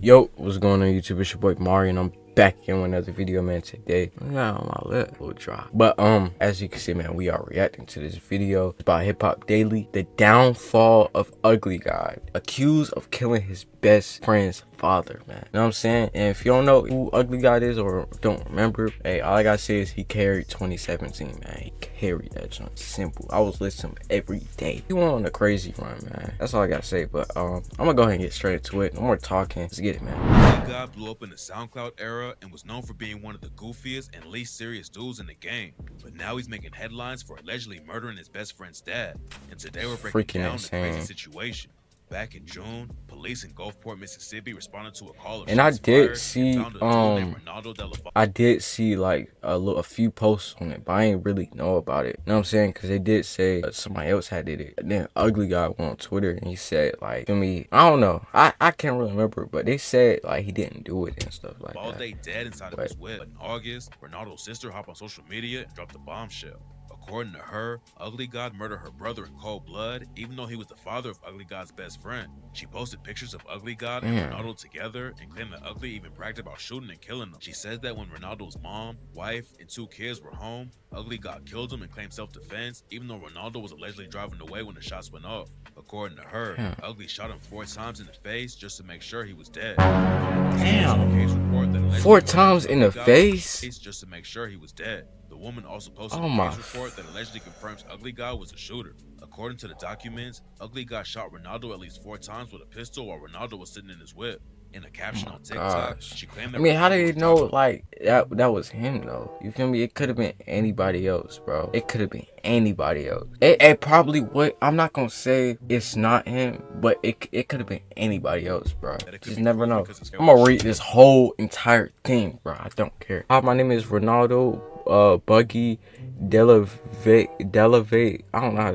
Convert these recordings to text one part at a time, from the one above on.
Yo, what's going on YouTube? It's your boy Mario and I'm back in with another video, man. Today I got on my lip will drop. But as you can see, man, we are reacting to this video. It's about Hip Hop Daily, the downfall of Ugly God, accused of killing his best friend's father, man. You know what I'm saying? And if you don't know who Ugly God is or don't remember, hey, all I gotta say is he carried 2017, man. He carried that joint. Simple. I was listening to him every day. He went on a crazy run, man. That's all I gotta say. But I'm gonna go ahead and get straight into it. No more talking. Let's get it, man. Ugly God blew up in the SoundCloud era and was known for being one of the goofiest and least serious dudes in the game. But now he's making headlines for allegedly murdering his best friend's dad. And today we're breaking down the crazy situation. Back in June, police in Gulfport, Mississippi responded to a call of and I shots did fired see and found a dude named Ronaldo de la I did see like a few posts on it, but I ain't really know about it. You know what I'm saying? Because they did say somebody else had did it. And then Ugly Guy went on Twitter and he said like, to me, I don't know, I can't really remember, but they said like he didn't do it and stuff like all that. day dead inside of his whip. But in August, Ronaldo's sister hopped on social media and dropped a bombshell. According to her, Ugly God murdered her brother in cold blood, even though he was the father of Ugly God's best friend. She posted pictures of Ugly God and Ronaldo together and claimed that Ugly even bragged about shooting and killing them. She says that when Ronaldo's mom, wife, and 2 kids were home, Ugly God killed him and claimed self-defense, even though Ronaldo was allegedly driving away when the shots went off. According to her, Ugly shot him 4 times in the face just to make sure he was dead. Damn. 4 times in the face? Just to make sure he was dead. The woman also posted a case report that allegedly confirms Ugly God was a shooter. According to the documents, Ugly God shot Ronaldo at least 4 times with a pistol while Ronaldo was sitting in his whip. In a caption on TikTok, she claimed that how did they know like that was him though? You feel me? It could have been anybody else, bro. It could have been anybody else. It probably would. I'm not gonna say it's not him, but it could have been anybody else, bro. Just never know. I'm gonna read this whole entire thing, bro. I don't care. Hi, my name is Ronaldo Buggy Delavate. I don't know how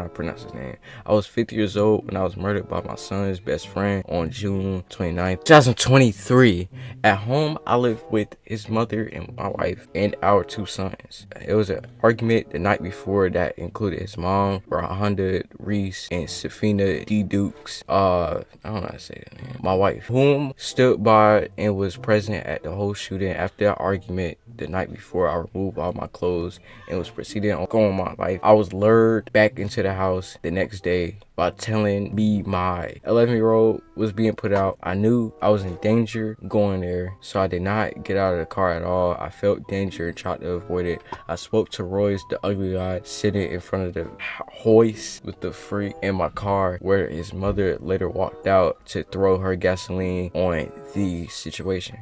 to pronounce his name. I was 50 years old when I was murdered by my son's best friend on June 29th, 2023. At home, I lived with his mother and my wife and our 2 sons. It was an argument the night before that included his mom, Rhonda Reese, and Safina D. Dukes. I don't know how to say that name. My wife, whom stood by and was present at the whole shooting. After that argument the night before, I removed all my clothes and was proceeding on going my life. I was lured back into the house the next day by telling me my 11-year-old was being put out. I knew I was in danger going there, so I did not get out of the car at all. I felt danger and tried to avoid it. I spoke to Royce, the Ugly God, sitting in front of the hoist with the freak in my car, where his mother later walked out to throw her gasoline on the situation.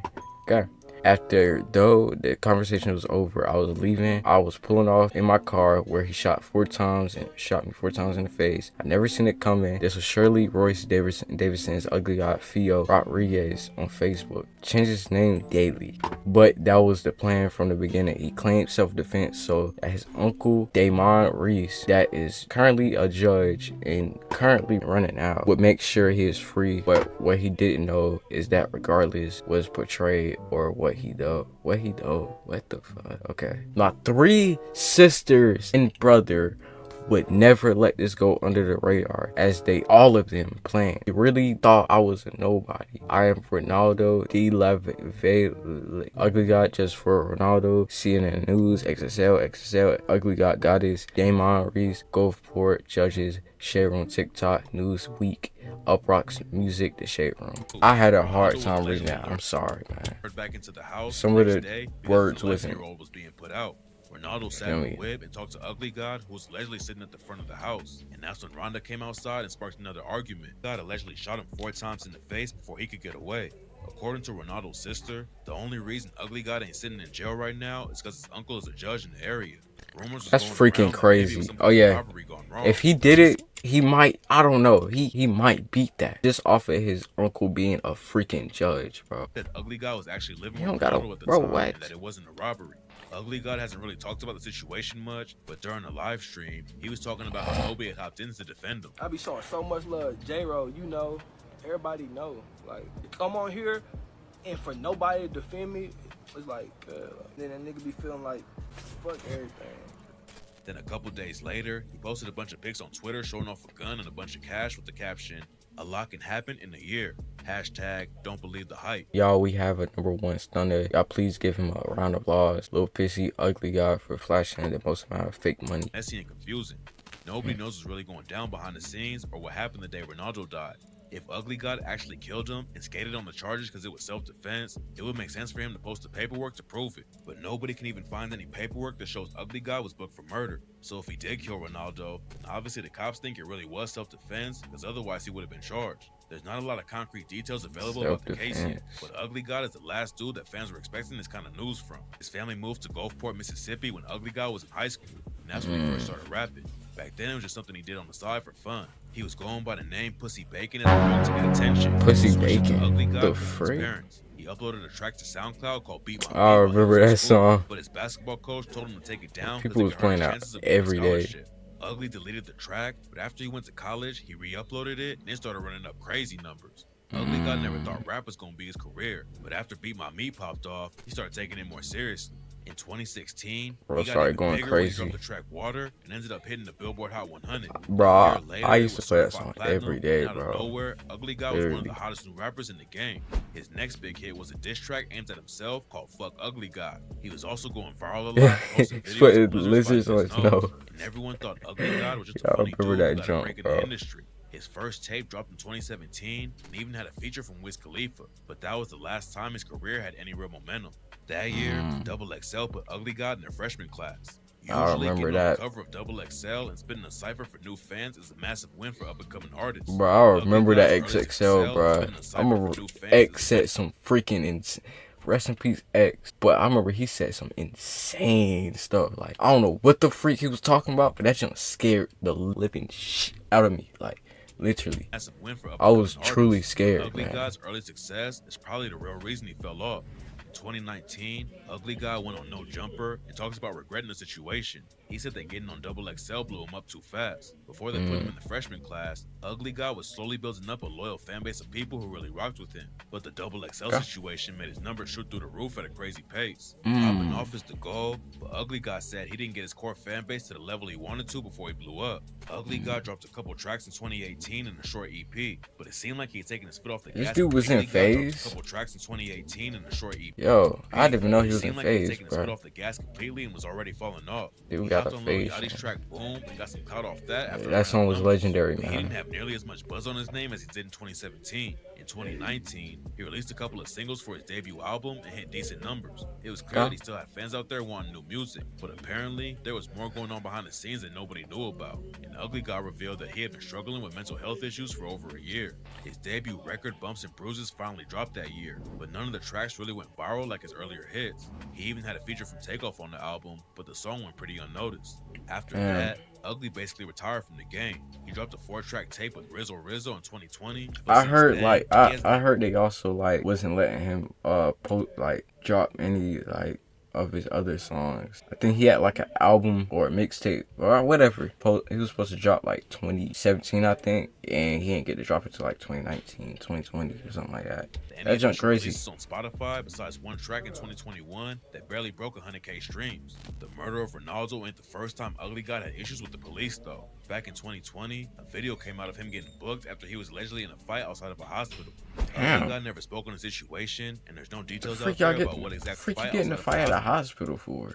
Okay. After though the conversation was over, I was leaving. I was pulling off in my car where he shot 4 times and shot me 4 times in the face. I never seen it coming. This was Shirley Royce Davidson's Ugly God Theo Rodriguez on Facebook. Changed his name daily, but that was the plan from the beginning. He claimed self-defense so that his uncle Damon Reese, that is currently a judge and currently running out, would make sure he is free. But what he didn't know is that regardless was portrayed or what the fuck. Okay, my 3 sisters and brother would never let this go under the radar, as they all of them planned. They really thought I was a nobody. I am Ronaldo D. Ugly God just for Ronaldo, CNN News, XXL, Ugly God Goddess, Damon Reese, Gulfport Judges, Shade Room, TikTok, Newsweek, Uproxx Music, The Shade Room. I had a hard time reading that. I'm sorry, man. Back into the house some of the words wasn't. Was being put out. Ronaldo sat in the whip and talked to Ugly God, who was allegedly sitting at the front of the house. And that's when Rhonda came outside and sparked another argument. God allegedly shot him 4 times in the face before he could get away. According to Ronaldo's sister, the only reason Ugly God ain't sitting in jail right now is because his uncle is a judge in the area. That's freaking crazy. Oh yeah, if he did it, he might, I don't know, he might beat that just off of his uncle being a freaking judge, bro. That Ugly God was actually living with Ronaldo at the time, and that it wasn't a robbery. Ugly God hasn't really talked about the situation much, but during the live stream, he was talking about how nobody had hopped in to defend him. I be showing so much love. J-Ro, you know, everybody know. Like, come on here, and for nobody to defend me, it's like, then that nigga be feeling like, fuck everything. Then a couple days later, he posted a bunch of pics on Twitter showing off a gun and a bunch of cash with the caption, A lot can happen in a year. Hashtag don't believe the hype. Y'all, we have a #1 stunner. Y'all please give him a round of applause. Little pissy, ugly guy for flashing the most amount of fake money. Messy and confusing. Nobody knows what's really going down behind the scenes or what happened the day Ronaldo died. If Ugly God actually killed him and skated on the charges because it was self-defense, it would make sense for him to post the paperwork to prove it. But nobody can even find any paperwork that shows Ugly God was booked for murder. So if he did kill Ronaldo, then obviously the cops think it really was self-defense, because otherwise he would have been charged. There's not a lot of concrete details available about the case yet, but Ugly God is the last dude that fans were expecting this kind of news from. His family moved to Gulfport, Mississippi when Ugly God was in high school, and that's when he first started rapping. Back then, it was just something he did on the side for fun. He was going by the name Pussy Bacon as a way to get attention. Pussy Switched to Bacon? Ugly God The because of his frick? parents. He uploaded a track to SoundCloud called Beat My Beat. I remember that song. But his basketball coach told him to take it down People was playing that every day. Ugly deleted the track, but after he went to college, he re-uploaded it and it started running up crazy numbers. Ugly God never thought rap was gonna be his career, but after Beat My Meat popped off, he started taking it more seriously. In 2016, Bro, he got started even going bigger when he crazy. dropped the track Water and ended up hitting the Billboard Hot 100. Bro, A year later, I it used to was play that certified song platinum, every day, and out bro. of nowhere, Ugly God was one of the Literally. hottest new rappers in the game. His next big hit was a diss track aimed at himself called Fuck Ugly God. He was also going viral a lot, posting He's videos putting of lizards biting on his his nose, nose. and everyone thought Ugly God was just Yeah, a I funny remember dude that who got a jump, break in bro. the industry. His first tape dropped in 2017 and even had a feature from Wiz Khalifa, but that was the last time his career had any real momentum. That year, Double XL put Ugly God in their freshman class. I Usually remember getting on the that. cover of Double XL and spinning a cipher for new fans is a massive win for up-and-coming artists. Bro, I Ugly remember that God's early XXL, success bro. spinning a I cipher remember for new fans X is said some freaking rest in peace X, but I remember he said some insane stuff. Like, I don't know what the freak he was talking about, but that junk scared the living shit out of me. Like, literally. massive win for I was up-and-coming truly artists. scared, Ugly man. God's early success is probably the real reason he fell off. In 2019, Ugly God went on No Jumper and talks about regretting the situation. He said that getting on Double XL blew him up too fast. Before they put him in the freshman class, Ugly God was slowly building up a loyal fan base of people who really rocked with him. But the Double XL situation made his numbers shoot through the roof at a crazy pace. Popping off is the goal, but Ugly God said he didn't get his core fan base to the level he wanted to before he blew up. Ugly God dropped a couple tracks in 2018 in a short EP, but it seemed like he had taken his foot off the gas. This dude was in completely. God dropped Phase? a couple tracks in 2018 in a short EP. Yo, I didn't even know he It was in seemed like he had Phase, taken his foot bro. off the gas completely and was already falling off. Dude He got hopped a on Lil Phase, Yachty's man. track Boom and got some clout off that. After That song was numbers. legendary, He man. didn't have nearly as much buzz on his name as he did in 2017. In 2019, he released a couple of singles for his debut album and hit decent numbers. It was clear that he still had fans out there wanting new music, but apparently there was more going on behind the scenes that nobody knew about. And Ugly God revealed that he had been struggling with mental health issues for over a year. His debut record Bumps and Bruises finally dropped that year, but none of the tracks really went viral like his earlier hits. He even had a feature from Takeoff on the album, but the song went pretty unnoticed. After that, Ugly basically retired from the game. He dropped a 4-track tape with Rizzo in 2020. But I since heard then, like he I hasn't heard they also like wasn't letting him drop any like of his other songs. I think he had like an album or a mixtape or whatever. He was supposed to drop like 2017, I think, and he didn't get to drop it till like 2019, 2020 or something like that. Any That junk official crazy. releases on Spotify besides one track in 2021 that barely broke 100K streams. The murder of Ronaldo ain't the first time Ugly God had issues with the police though. Back in 2020, a video came out of him getting booked after he was allegedly in a fight outside of a hospital. Damn. Ugly God never spoke on the situation, and there's no details out Freak y'all there about what exact freak you fight getting a outside fight of at the a hospital. hospital for?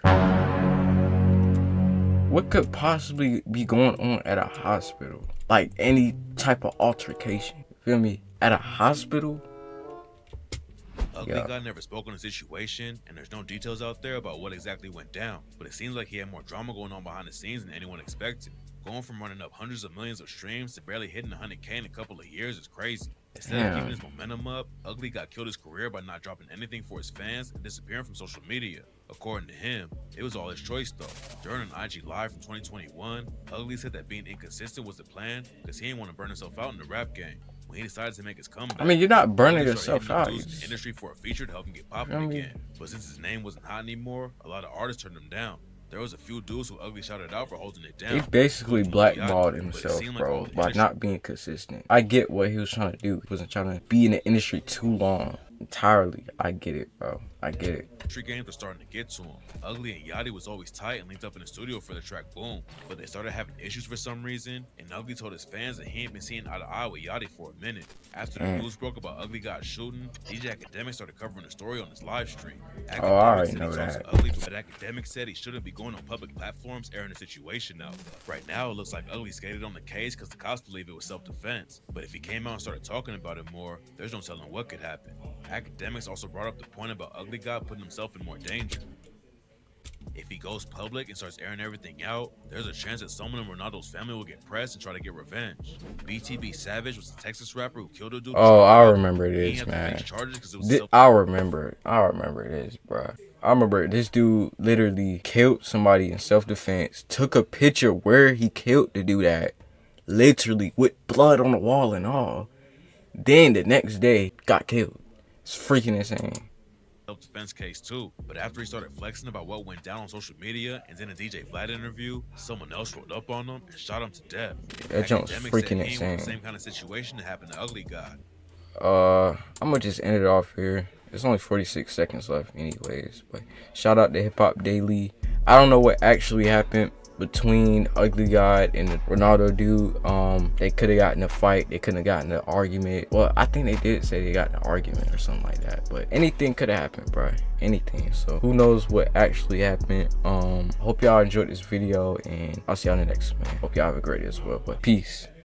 What could possibly be going on at a hospital? Like any type of altercation. You feel me? At a hospital? Ugly Yeah. God never spoke on the situation, and there's no details out there about what exactly went down, but it seems like he had more drama going on behind the scenes than anyone expected. Going from running up hundreds of millions of streams to barely hitting 100K in a couple of years is crazy. Instead of Damn. keeping his momentum up, Ugly God killed his career by not dropping anything for his fans and disappearing from social media. According to him, it was all his choice though. During an IG Live from 2021, Ugly said that being inconsistent was the plan because he didn't want to burn himself out in the rap game. When he decided to make his comeback, I mean, you're not burning Ugly yourself started out. hitting up dudes in the industry for a feature to help him get popping I mean- again. But since his name wasn't hot anymore, a lot of artists turned him down. There was a few dudes who Ugly shouted out for holding it down. He basically including Lil Yachty, blackballed but it himself, seemed like bro, all the by industry- not being consistent. I get what he was trying to do. He wasn't trying to be in the industry too long, entirely. I get it, bro. I get it. Games were starting to get to him. Ugly and Yachty was always tight and linked up in the studio for the track Boom, but they started having issues for some reason, and Ugly told his fans that he ain't been seeing eye to eye with Yachty for a minute. After the news broke about Ugly got shooting, DJ Academic started covering the story on his live stream. Oh, I Academic already said know he talks that. to Ugly, but Academic said he shouldn't be going on public platforms airing the situation out. Right now, it looks like Ugly skated on the case because the cops believe it was self-defense, but if he came out and started talking about it more, there's no telling what could happen. Academics also brought up the point about Ugly God putting himself in more danger. If he goes public and starts airing everything out, there's a chance that someone in Ronaldo's family will get pressed and try to get revenge. BTB Savage was the Texas rapper who killed a dude. Oh, I remember this, He man. had to face charges 'cause it was I remember this, bro. I remember this dude literally killed somebody in self-defense, took a picture where he killed the dude at, literally with blood on the wall and all. Then the next day, got killed. It's freaking insane. Self-defense case too, but after he started flexing about what went down on social media and then a DJ Vlad interview, someone else rolled up on him and shot him to death. That jump's freaking insane. The same kind of situation that happened to Ugly God. I'm gonna just end it off here. There's only 46 seconds left anyways, but shout out to Hip Hop Daily. I don't know what actually happened between Ugly God and the Ronaldo dude. They could have gotten a fight, they couldn't have gotten an argument. Well, I think they did say they got an argument or something like that, but anything could have happened, bro. Anything. So who knows what actually happened. Hope y'all enjoyed this video, and I'll see y'all in the next one. Hope y'all have a great day as well, but peace.